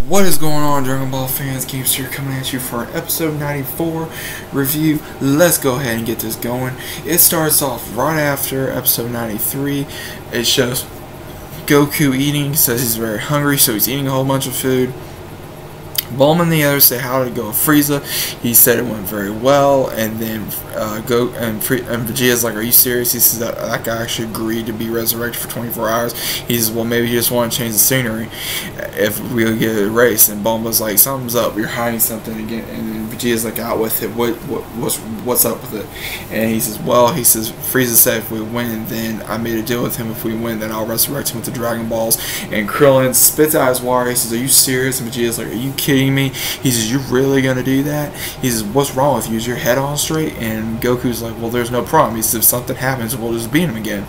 What is going on, Dragon Ball fans? Gamster coming at you for an episode 94 review. Let's go ahead and get this going. It starts off right after episode 93. It shows Goku eating. Says he's very hungry, so he's eating a whole bunch of food. Bulma and the others say how did it go with Frieza. He said it went very well, and then Vegeta's like, are you serious? He says that guy actually agreed to be resurrected for 24 hours. He says, well, maybe you just want to change the scenery if we get a race. And Bulma's like, something's up, you're hiding something again. And then Vegeta's like, out with it, what's up with it? And he says, well, Frieza said if we win, then I made a deal with him, if we win, then I'll resurrect him with the Dragon Balls. And Krillin spits out his water. He says, are you serious? And Vegeta's like, are you kidding me? He says, you're really gonna do that? He says, what's wrong with you? Is your head on straight? And Goku's like, well, there's no problem. He says, if something happens, we'll just beat him again.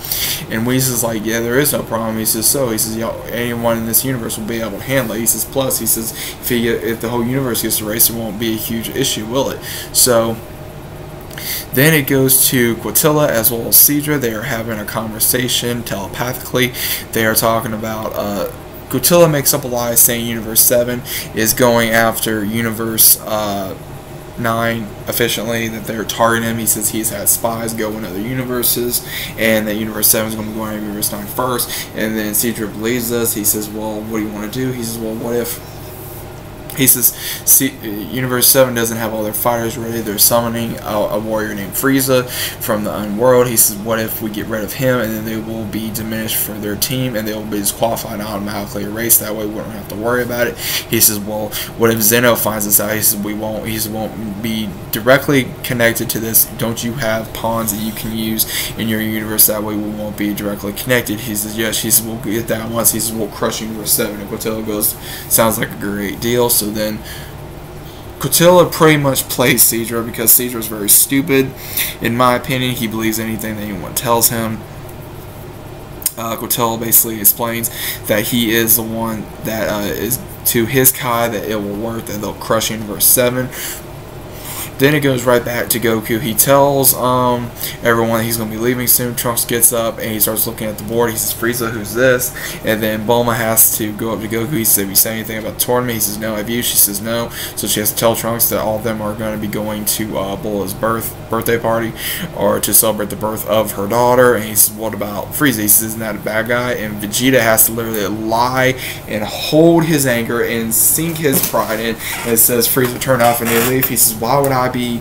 And Whis like, yeah, there is no problem. He says, so he says, anyone in this universe will be able to handle it. He says, plus, he says, if the whole universe gets erased, it won't be a huge issue, will it? So then it goes to Quatilla as well as Cedra. They are having a conversation telepathically. They are talking about Quatilla makes up a lie saying Universe 7 is going after Universe 9 efficiently, that they're targeting him. He says he's had spies go in other universes, and that Universe 7 is going to be going after Universe 9 first. And then Cedra believes this. He says, well, what do you want to do? He says, well, what if... He says, Universe 7 doesn't have all their fighters ready. They're summoning a warrior named Frieza from the Unworld. He says, what if we get rid of him, and then they will be diminished for their team, and they will be disqualified and automatically erased. That way we don't have to worry about it. He says, well, what if Zeno finds this out? He says, we won't. He says, won't be directly connected to this. Don't you have pawns that you can use in your universe? That way we won't be directly connected. He says, yes. He says, we'll get that once. He says, we'll crush Universe 7. And Quatilla goes, sounds like a great deal. So then Quatilla pretty much plays Cedra because Cedra is very stupid. In my opinion, he believes anything that anyone tells him. Quatilla basically explains that he is the one that is to his Kai that it will work, that they'll crush Universe 7. Then it goes right back to Goku. He tells everyone he's going to be leaving soon. Trunks gets up and he starts looking at the board. He says, Frieza, who's this? And then Bulma has to go up to Goku. He says, have you said anything about the tournament? He says, no. Have you? She says, no. So she has to tell Trunks that all of them are going to be going to Bulla's birthday party, or to celebrate the birth of her daughter. And he says, what about Frieza? He says, isn't that a bad guy? And Vegeta has to literally lie and hold his anger and sink his pride in. And it says, Frieza, turn off and they leave. He says, why would I be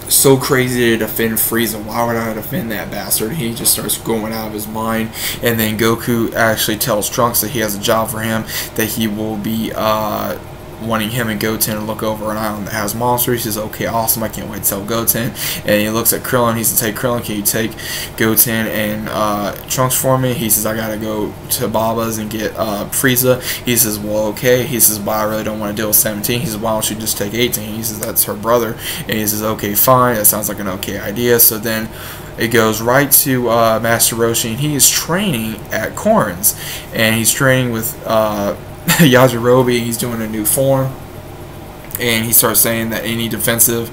so crazy to defend Frieza? Why would I defend that bastard? He just starts going out of his mind. And then Goku actually tells Trunks that he has a job for him, that he will be wanting him and Goten to look over an island that has monsters. He says, okay, awesome, I can't wait to tell Goten. And he looks at Krillin. He says, hey Krillin, can you take Goten and Trunks for me? He says, I gotta go to Baba's and get Frieza. He says, well, okay. He says, but I really don't want to deal with 17. He says, why don't you just take 18? He says, that's her brother. And he says, okay, fine, that sounds like an okay idea. So then it goes right to Master Roshi, and he is training at Korin's, and he's training with Yajirobe. He's doing a new form, and he starts saying that any defensive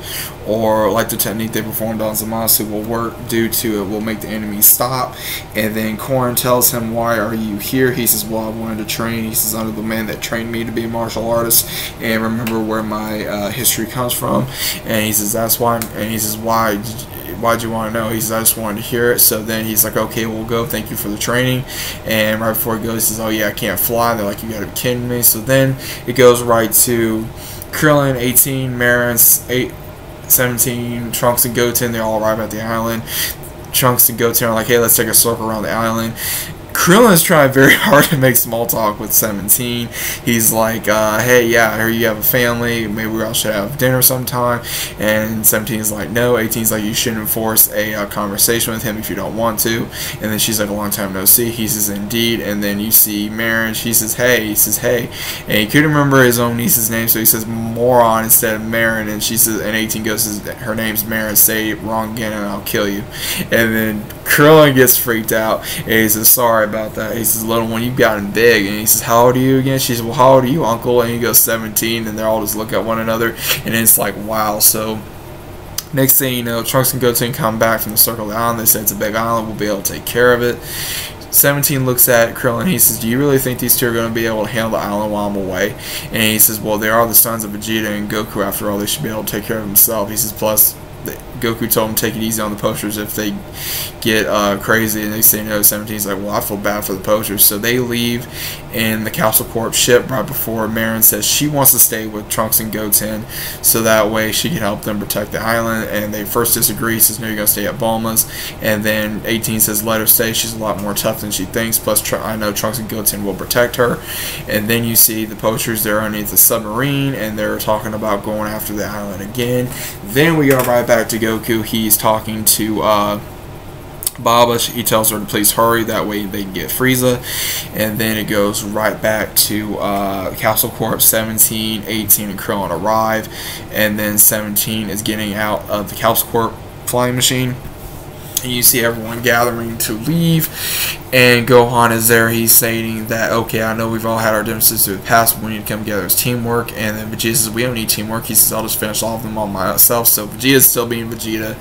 or like the technique they performed on Zamasu will work due to it will make the enemy stop. And then Korin tells him, why are you here? He says, well, I wanted to train. He says, under the man that trained me to be a martial artist and remember where my history comes from. And he says, that's why. And he says, why'd you want to know? He says, I just wanted to hear it. So then he's like, okay, we'll go. Thank you for the training. And right before he goes, he says, oh yeah, I can't fly. They're like, you gotta be kidding me. So then it goes right to Krillin, 18, Marin, 17, Trunks and Goten. They all arrive at the island. Trunks and Goten are like, hey, let's take a circle around the island. Krillin is trying very hard to make small talk with 17. He's like, hey, yeah, I hear you have a family. Maybe we all should have dinner sometime. And 17 is like, no. 18 is like, you shouldn't force a conversation with him if you don't want to. And then she's like, a long time no see. He says, indeed. And then you see Marin. She says, hey. He says, hey. And he couldn't remember his own niece's name, so he says moron instead of Marin. And she says, and 18 goes, says, her name's Marin. Say it wrong again and I'll kill you. And then Krillin gets freaked out. And he says, sorry about that. He says, little one, you've gotten big. And he says, how old are you again? She says, well, how old are you, uncle? And he goes, 17. And they all just look at one another, and it's like, wow. So next thing you know, Trunks and Goten come back from the circle of the island. They say it's a big island, we'll be able to take care of it. 17 looks at Krillin. He says, "Do you really think these two are going to be able to handle the island while I'm away?" And he says, "Well, they are the sons of Vegeta and Goku. After all, they should be able to take care of themselves." He says, "Plus, Goku told him to take it easy on the poachers if they get crazy," and they say no. 17's like, "Well, I feel bad for the poachers." So they leave in the Capsule Corp ship right before Marin says she wants to stay with Trunks and Goten so that way she can help them protect the island, and they first disagree. He says, "No, you're going to stay at Bulma's," and then 18 says, "Let her stay, she's a lot more tough than she thinks, plus I know Trunks and Goten will protect her." And then you see the poachers, they're underneath the submarine and they're talking about going after the island again. Then we go right back to Goku. He's talking to Baba. He tells her to please hurry, that way they can get Frieza. And then it goes right back to Capsule Corp. 17, 18, and Krillin arrive, and then 17 is getting out of the Capsule Corp flying machine. And you see everyone gathering to leave, and Gohan is there. He's saying that, "Okay, I know we've all had our differences through the past, but we need to come together as teamwork." And then Vegeta says, "We don't need teamwork." He says, "I'll just finish all of them on myself." So Vegeta's still being Vegeta.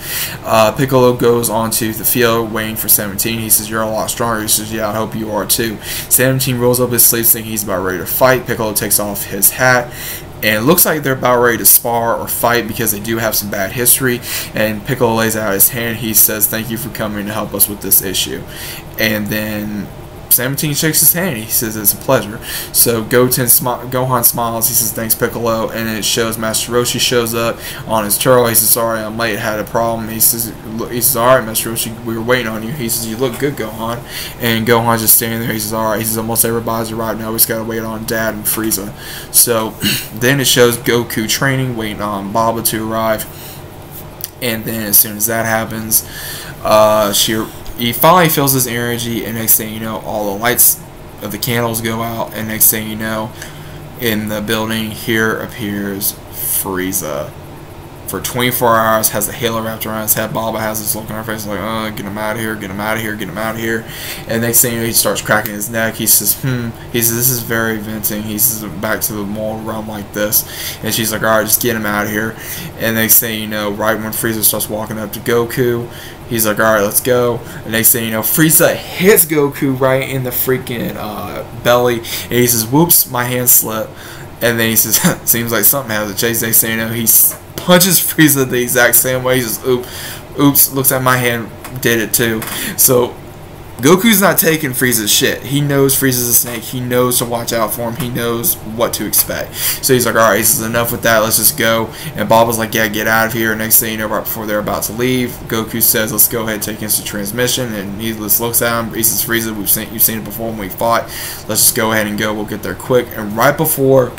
Piccolo goes onto the field waiting for 17. He says, "You're a lot stronger." He says, "Yeah, I hope you are too." 17 rolls up his sleeves thinking he's about ready to fight. Piccolo takes off his hat, and it looks like they're about ready to spar or fight because they do have some bad history. And Piccolo lays out his hand. He says, "Thank you for coming to help us with this issue." And then 17 shakes his hand. He says, "It's a pleasure." So Gohan smiles. He says, "Thanks, Piccolo." And it shows Master Roshi shows up on his turtle. He says, "Sorry, I'm late. Had a problem." He says, "All right, Master Roshi, we were waiting on you." He says, "You look good, Gohan." And Gohan's just standing there. He says, "All right." He says, "Almost everybody's arrived now. We just gotta wait on Dad and Frieza." So then it shows Goku training, waiting on Baba to arrive. And then as soon as that happens, he finally feels his energy, and next thing you know, all the lights of the candles go out, and next thing you know, in the building, here appears Frieza. For 24 hours, has a halo wrapped around his head. Baba has this look on her face like, "Oh, get him out of here, get him out of here, get him out of here." And next thing you know, he starts cracking his neck. He says, He says, "This is very venting." He says, "Back to the moral realm like this." And she's like, "All right, just get him out of here." And next thing you know, right when Frieza starts walking up to Goku, he's like, "All right, let's go." And next thing you know, Frieza hits Goku right in the freaking belly. And he says, "Whoops, my hand slipped." And then he says, "Seems like something has to change." Next thing you know, he punches Frieza the exact same way. He says, "Oops, looks like my hand did it too." So Goku's not taking Frieza's shit. He knows Frieza's a snake. He knows to watch out for him. He knows what to expect. So he's like, "All right, this is enough with that. Let's just go." And Baba's like, "Yeah, get out of here." Next thing you know, right before they're about to leave, Goku says, "Let's go ahead and take instant transmission." And he just looks at him. He says, "Frieza, you've seen it before when we fought. Let's just go ahead and go. We'll get there quick." And right before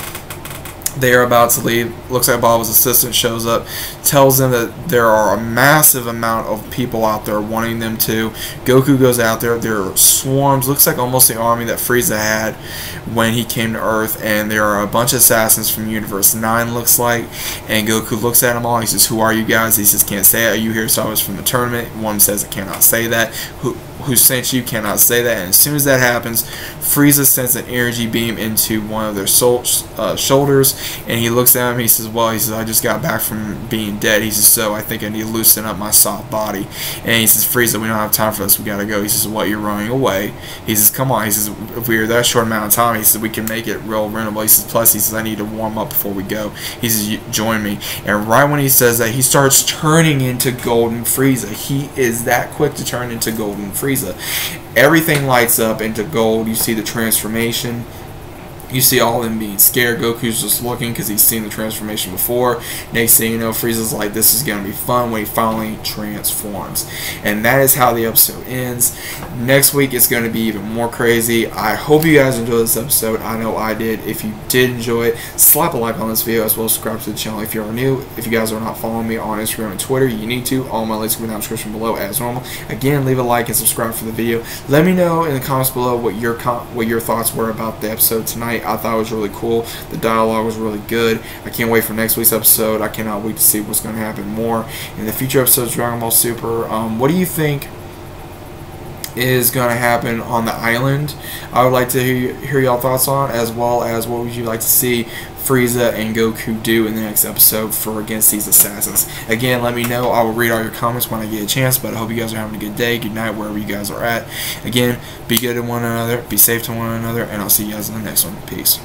they are about to leave, looks like Baba's assistant shows up, tells them that there are a massive amount of people out there wanting them to. Goku goes out there. There are swarms, looks like almost the army that Frieza had when he came to Earth, and there are a bunch of assassins from Universe 9, looks like. And Goku looks at them all. He says, "Who are you guys?" He says, "Can't say it." "Are you here to stop us from the tournament?" One says, "I cannot say that." Who sent you? Cannot say that. And as soon as that happens, Frieza sends an energy beam into one of their shoulders, and he looks at him. He says, "Well," he says, "I just got back from being dead." He says, "So I think I need to loosen up my soft body." And he says, "Frieza, we don't have time for this. We gotta go." He says, "What? You're running away?" He says, "Come on." He says, "If we are that short amount of time," he says, "we can make it real runnable." He says, "Plus," he says, "I need to warm up before we go." He says, "Join me." And right when he says that, he starts turning into Golden Frieza. He is that quick to turn into Golden Frieza. Everything lights up into gold. You see the transformation. You see all of them being scared. Goku's just looking because he's seen the transformation before. Next thing you know, Frieza's like, "This is going to be fun," when he finally transforms. And that is how the episode ends. Next week, it's going to be even more crazy. I hope you guys enjoyed this episode. I know I did. If you did enjoy it, slap a like on this video, as well as subscribe to the channel if you are new. If you guys are not following me on Instagram and Twitter, you need to. All my links will be down in the description below as normal. Again, leave a like and subscribe for the video. Let me know in the comments below what your thoughts were about the episode tonight. I thought it was really cool. The dialogue was really good. I can't wait for next week's episode. I cannot wait to see what's going to happen more in the future episodes of Dragon Ball Super. What do you think is going to happen on the island. I would like to hear y'all thoughts on, as well as what would you like to see Frieza and Goku do in the next episode for against these assassins. Again, let me know. I will read all your comments when I get a chance, but I hope you guys are having a good day, good night, wherever you guys are at. Again, be good to one another, be safe to one another, and I'll see you guys in the next one. Peace.